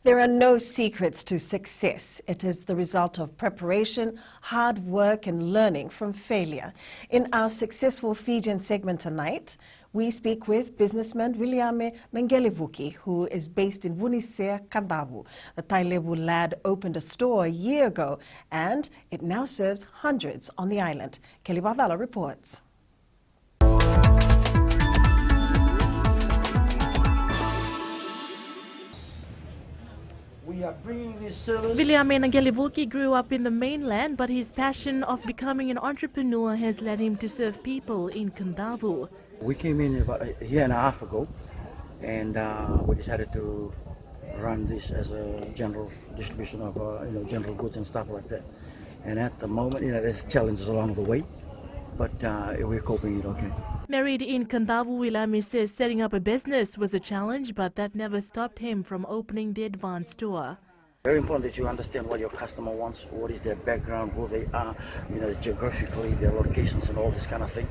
There are no secrets to success. It is the result of preparation, hard work, and learning from failure. In our Successful Fijian segment tonight, we speak with businessman Williame Nangelivuki, who is based in Vunisea, Kandavu. The Tailevu lad opened a store a year ago, and it now serves hundreds on the island. Kelly Badala reports. We are bringing this service. Williame Nangelivuki grew up in the mainland, but his passion of becoming an entrepreneur has led him to serve people in Kandavu. We came in about a year and a half ago, and we decided to run this as a general distribution of general goods and stuff like that. And at the moment, there's challenges along the way, but we're coping it okay. Married in Kandavu, Williame says setting up a business was a challenge, but that never stopped him from opening the advanced store. Very important that you understand what your customer wants, what is their background, who they are, geographically, their locations and all this kind of thing.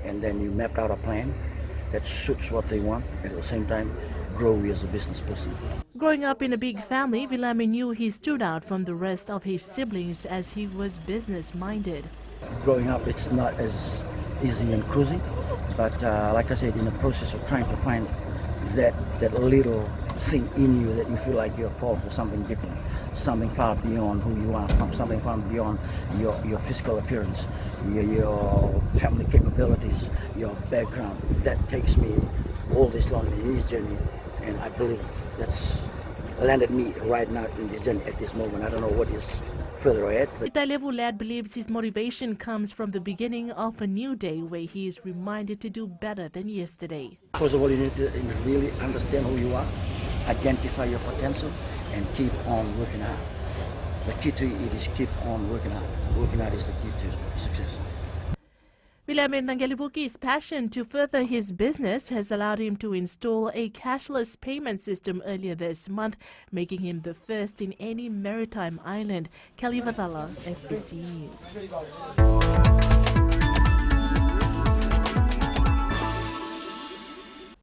And then you map out a plan that suits what they want, and at the same time grow you as a business person. Growing up in a big family, Williame knew he stood out from the rest of his siblings as he was business-minded. Growing up, it's not as easy and cruisy, but like I said, in the process of trying to find that little thing in you that you feel like you're called for something different, something far beyond who you are, something far beyond your physical appearance, your family capabilities, your background. That takes me all this long in this journey, and I believe that's landed me right now in this journey at this moment. I don't know what is further ahead. The Tailevu lad believes his motivation comes from the beginning of a new day where he is reminded to do better than yesterday. First of all, you need to really understand who you are, identify your potential, and keep on working hard. The key to it is keep on working hard. Working hard is the key to success. Williame Nangelivuki's passion to further his business has allowed him to install a cashless payment system earlier this month, making him the first in any maritime island. Kelly Vadala, FBC News.